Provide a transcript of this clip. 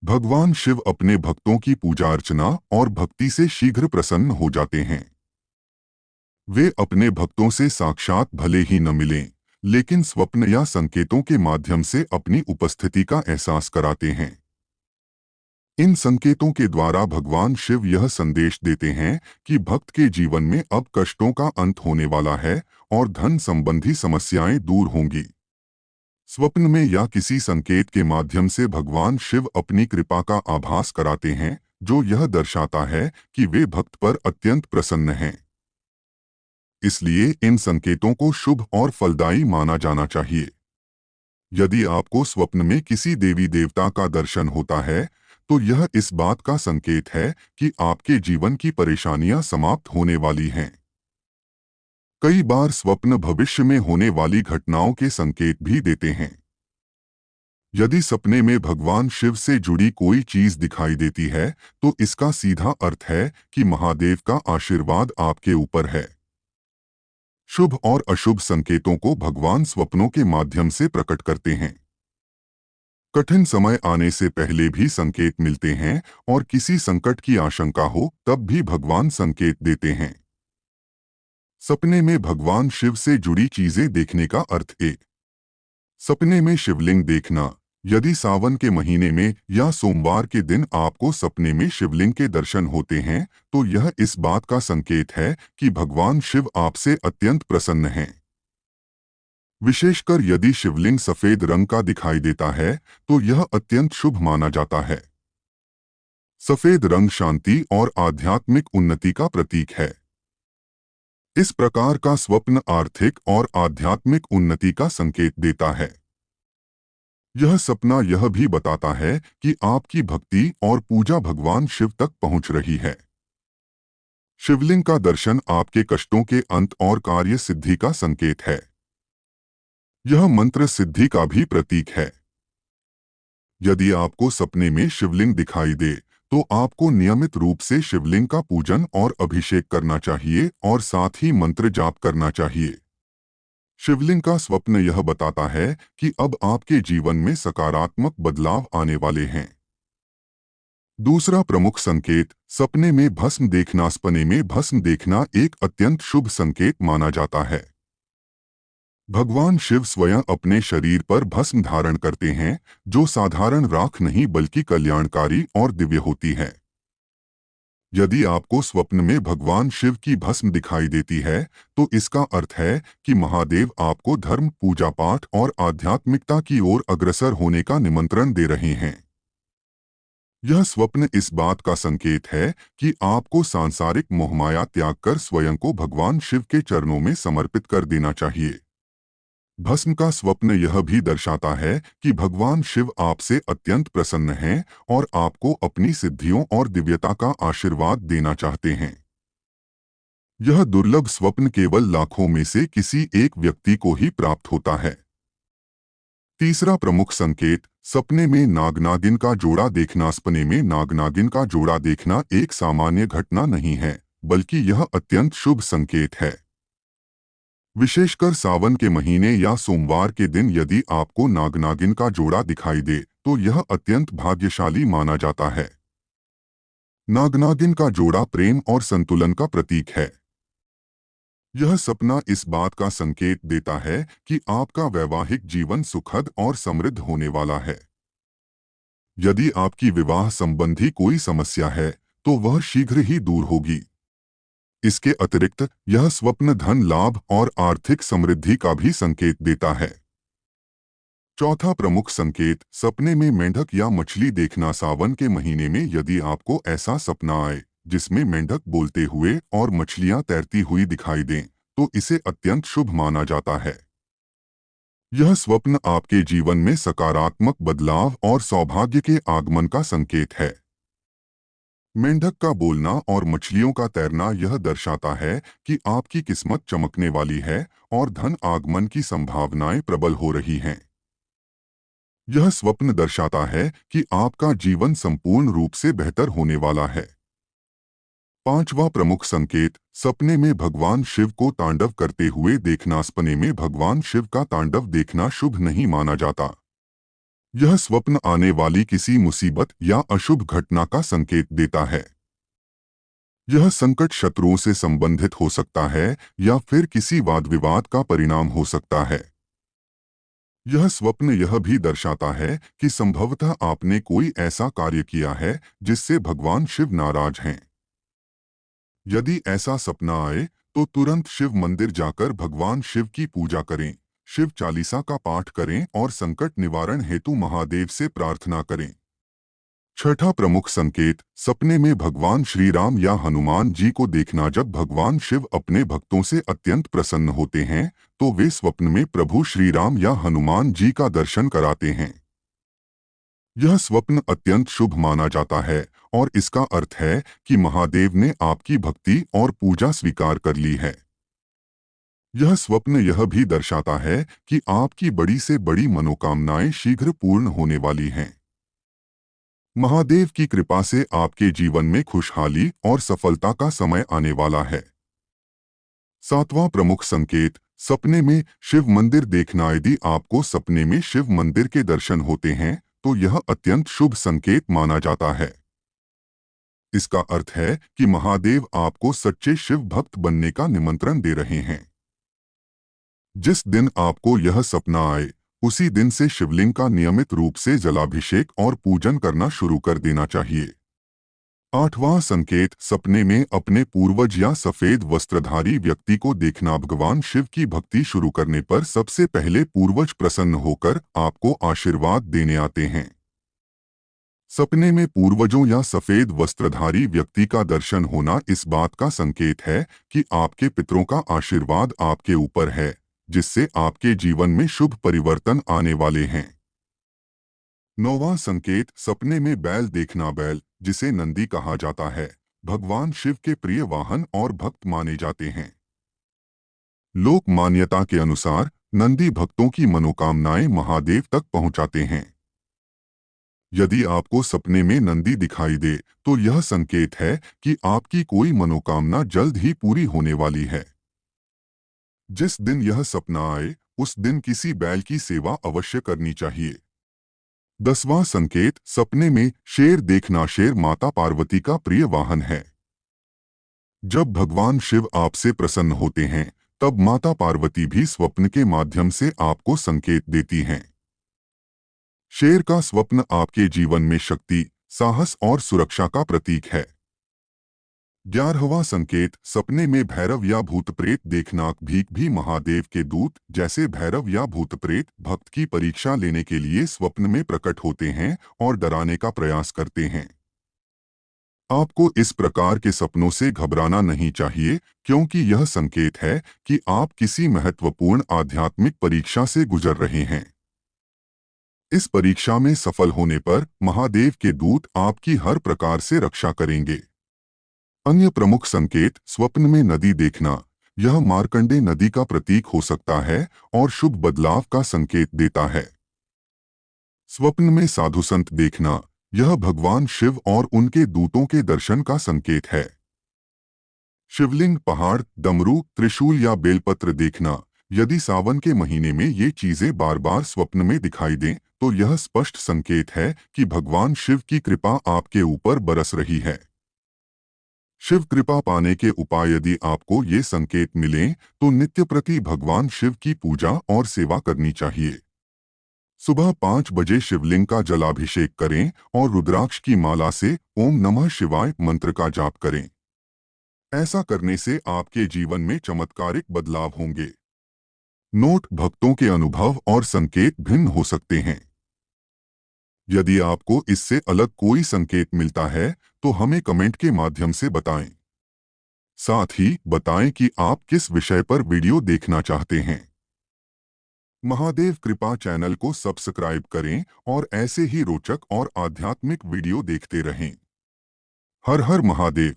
भगवान शिव अपने भक्तों की पूजा अर्चना और भक्ति से शीघ्र प्रसन्न हो जाते हैं। वे अपने भक्तों से साक्षात भले ही न मिलें, लेकिन स्वप्न या संकेतों के माध्यम से अपनी उपस्थिति का एहसास कराते हैं। इन संकेतों के द्वारा भगवान शिव यह संदेश देते हैं कि भक्त के जीवन में अब कष्टों का अंत होने वाला है और धन संबंधी समस्याएं दूर होंगी। स्वप्न में या किसी संकेत के माध्यम से भगवान शिव अपनी कृपा का आभास कराते हैं, जो यह दर्शाता है कि वे भक्त पर अत्यंत प्रसन्न हैं। इसलिए इन संकेतों को शुभ और फलदायी माना जाना चाहिए। यदि आपको स्वप्न में किसी देवी देवता का दर्शन होता है, तो यह इस बात का संकेत है कि आपके जीवन की परेशानियां समाप्त होने वाली हैं। कई बार स्वप्न भविष्य में होने वाली घटनाओं के संकेत भी देते हैं। यदि सपने में भगवान शिव से जुड़ी कोई चीज दिखाई देती है, तो इसका सीधा अर्थ है कि महादेव का आशीर्वाद आपके ऊपर है। शुभ और अशुभ संकेतों को भगवान स्वप्नों के माध्यम से प्रकट करते हैं। कठिन समय आने से पहले भी संकेत मिलते हैं और किसी संकट की आशंका हो तब भी भगवान संकेत देते हैं। सपने में भगवान शिव से जुड़ी चीजें देखने का अर्थ एक। सपने में शिवलिंग देखना। यदि सावन के महीने में या सोमवार के दिन आपको सपने में शिवलिंग के दर्शन होते हैं, तो यह इस बात का संकेत है कि भगवान शिव आपसे अत्यंत प्रसन्न हैं। विशेषकर यदि शिवलिंग सफेद रंग का दिखाई देता है, तो यह अत्यंत शुभ माना जाता है। सफेद रंग शांति और आध्यात्मिक उन्नति का प्रतीक है। इस प्रकार का स्वप्न आर्थिक और आध्यात्मिक उन्नति का संकेत देता है। यह सपना यह भी बताता है कि आपकी भक्ति और पूजा भगवान शिव तक पहुंच रही है। शिवलिंग का दर्शन आपके कष्टों के अंत और कार्य सिद्धि का संकेत है। यह मंत्र सिद्धि का भी प्रतीक है। यदि आपको सपने में शिवलिंग दिखाई दे, तो आपको नियमित रूप से शिवलिंग का पूजन और अभिषेक करना चाहिए और साथ ही मंत्र जाप करना चाहिए। शिवलिंग का स्वप्न यह बताता है कि अब आपके जीवन में सकारात्मक बदलाव आने वाले हैं। दूसरा प्रमुख संकेत, सपने में भस्म देखना। सपने में भस्म देखना एक अत्यंत शुभ संकेत माना जाता है। भगवान शिव स्वयं अपने शरीर पर भस्म धारण करते हैं, जो साधारण राख नहीं बल्कि कल्याणकारी और दिव्य होती है। यदि आपको स्वप्न में भगवान शिव की भस्म दिखाई देती है, तो इसका अर्थ है कि महादेव आपको धर्म, पूजा पाठ और आध्यात्मिकता की ओर अग्रसर होने का निमंत्रण दे रहे हैं। यह स्वप्न इस बात का संकेत है कि आपको सांसारिक मोहमाया त्याग कर स्वयं को भगवान शिव के चरणों में समर्पित कर देना चाहिए। भस्म का स्वप्न यह भी दर्शाता है कि भगवान शिव आपसे अत्यंत प्रसन्न हैं और आपको अपनी सिद्धियों और दिव्यता का आशीर्वाद देना चाहते हैं। यह दुर्लभ स्वप्न केवल लाखों में से किसी एक व्यक्ति को ही प्राप्त होता है। तीसरा प्रमुख संकेत, सपने में नाग-नागिन का जोड़ा देखना। सपने में नाग-नागिन का जोड़ा देखना एक सामान्य घटना नहीं है, बल्कि यह अत्यंत शुभ संकेत है। विशेषकर सावन के महीने या सोमवार के दिन यदि आपको नाग-नागिन का जोड़ा दिखाई दे, तो यह अत्यंत भाग्यशाली माना जाता है। नाग-नागिन का जोड़ा प्रेम और संतुलन का प्रतीक है। यह सपना इस बात का संकेत देता है कि आपका वैवाहिक जीवन सुखद और समृद्ध होने वाला है। यदि आपकी विवाह संबंधी कोई समस्या है, तो वह शीघ्र ही दूर होगी। इसके अतिरिक्त यह स्वप्न धन लाभ और आर्थिक समृद्धि का भी संकेत देता है। चौथा प्रमुख संकेत, सपने में मेंढक या मछली देखना। सावन के महीने में यदि आपको ऐसा सपना आए जिसमें मेंढक बोलते हुए और मछलियां तैरती हुई दिखाई दें, तो इसे अत्यंत शुभ माना जाता है। यह स्वप्न आपके जीवन में सकारात्मक बदलाव और सौभाग्य के आगमन का संकेत है। मेंढक का बोलना और मछलियों का तैरना यह दर्शाता है कि आपकी किस्मत चमकने वाली है और धन आगमन की संभावनाएं प्रबल हो रही हैं। यह स्वप्न दर्शाता है कि आपका जीवन संपूर्ण रूप से बेहतर होने वाला है। पांचवा प्रमुख संकेत, सपने में भगवान शिव को तांडव करते हुए देखना। सपने में भगवान शिव का तांडव देखना शुभ नहीं माना जाता। यह स्वप्न आने वाली किसी मुसीबत या अशुभ घटना का संकेत देता है। यह संकट शत्रुओं से संबंधित हो सकता है या फिर किसी वाद विवाद का परिणाम हो सकता है। यह स्वप्न यह भी दर्शाता है कि संभवतः आपने कोई ऐसा कार्य किया है जिससे भगवान शिव नाराज हैं। यदि ऐसा सपना आए तो तुरंत शिव मंदिर जाकर भगवान शिव की पूजा करें, शिव चालीसा का पाठ करें और संकट निवारण हेतु महादेव से प्रार्थना करें। छठा प्रमुख संकेत, सपने में भगवान श्री राम या हनुमान जी को देखना। जब भगवान शिव अपने भक्तों से अत्यंत प्रसन्न होते हैं तो वे स्वप्न में प्रभु श्री राम या हनुमान जी का दर्शन कराते हैं। यह स्वप्न अत्यंत शुभ माना जाता है और इसका अर्थ है कि महादेव ने आपकी भक्ति और पूजा स्वीकार कर ली है। यह स्वप्न यह भी दर्शाता है कि आपकी बड़ी से बड़ी मनोकामनाएं शीघ्र पूर्ण होने वाली हैं। महादेव की कृपा से आपके जीवन में खुशहाली और सफलता का समय आने वाला है। सातवां प्रमुख संकेत, सपने में शिव मंदिर देखना। यदि आपको सपने में शिव मंदिर के दर्शन होते हैं तो यह अत्यंत शुभ संकेत माना जाता है। इसका अर्थ है कि महादेव आपको सच्चे शिव भक्त बनने का निमंत्रण दे रहे हैं। जिस दिन आपको यह सपना आए उसी दिन से शिवलिंग का नियमित रूप से जलाभिषेक और पूजन करना शुरू कर देना चाहिए। आठवां संकेत, सपने में अपने पूर्वज या सफेद वस्त्रधारी व्यक्ति को देखना। भगवान शिव की भक्ति शुरू करने पर सबसे पहले पूर्वज प्रसन्न होकर आपको आशीर्वाद देने आते हैं। सपने में पूर्वजों या सफेद वस्त्रधारी व्यक्ति का दर्शन होना इस बात का संकेत है कि आपके पितरों का आशीर्वाद आपके ऊपर है, जिससे आपके जीवन में शुभ परिवर्तन आने वाले हैं। नौवां संकेत, सपने में बैल देखना। बैल, जिसे नंदी कहा जाता है, भगवान शिव के प्रिय वाहन और भक्त माने जाते हैं। लोक मान्यता के अनुसार नंदी भक्तों की मनोकामनाएं महादेव तक पहुंचाते हैं। यदि आपको सपने में नंदी दिखाई दे तो यह संकेत है कि आपकी कोई मनोकामना जल्द ही पूरी होने वाली है। जिस दिन यह सपना आए उस दिन किसी बैल की सेवा अवश्य करनी चाहिए। 10वां संकेत, सपने में शेर देखना। शेर माता पार्वती का प्रिय वाहन है। जब भगवान शिव आपसे प्रसन्न होते हैं तब माता पार्वती भी स्वप्न के माध्यम से आपको संकेत देती हैं। शेर का स्वप्न आपके जीवन में शक्ति, साहस और सुरक्षा का प्रतीक है। 11वां संकेत, सपने में भैरव या भूत प्रेत देखना। भीख भी महादेव के दूत जैसे भैरव या भूत प्रेत भक्त की परीक्षा लेने के लिए स्वप्न में प्रकट होते हैं और डराने का प्रयास करते हैं। आपको इस प्रकार के सपनों से घबराना नहीं चाहिए, क्योंकि यह संकेत है कि आप किसी महत्वपूर्ण आध्यात्मिक परीक्षा से गुजर रहे हैं। इस परीक्षा में सफल होने पर महादेव के दूत आपकी हर प्रकार से रक्षा करेंगे। अन्य प्रमुख संकेत, स्वप्न में नदी देखना। यह मार्कंडे नदी का प्रतीक हो सकता है और शुभ बदलाव का संकेत देता है। स्वप्न में साधु संत देखना, यह भगवान शिव और उनके दूतों के दर्शन का संकेत है। शिवलिंग, पहाड़, डमरू, त्रिशूल या बेलपत्र देखना। यदि सावन के महीने में ये चीजें बार बार स्वप्न में दिखाई दें तो यह स्पष्ट संकेत है कि भगवान शिव की कृपा आपके ऊपर बरस रही है। शिव कृपा पाने के उपाय, यदि आपको ये संकेत मिलें तो नित्य प्रति भगवान शिव की पूजा और सेवा करनी चाहिए। सुबह 5 बजे शिवलिंग का जलाभिषेक करें और रुद्राक्ष की माला से ओम नमः शिवाय मंत्र का जाप करें। ऐसा करने से आपके जीवन में चमत्कारिक बदलाव होंगे। नोट, भक्तों के अनुभव और संकेत भिन्न हो सकते हैं। यदि आपको इससे अलग कोई संकेत मिलता है तो हमें कमेंट के माध्यम से बताएं। साथ ही बताएं कि आप किस विषय पर वीडियो देखना चाहते हैं। महादेव कृपा चैनल को सब्सक्राइब करें और ऐसे ही रोचक और आध्यात्मिक वीडियो देखते रहें। हर हर महादेव।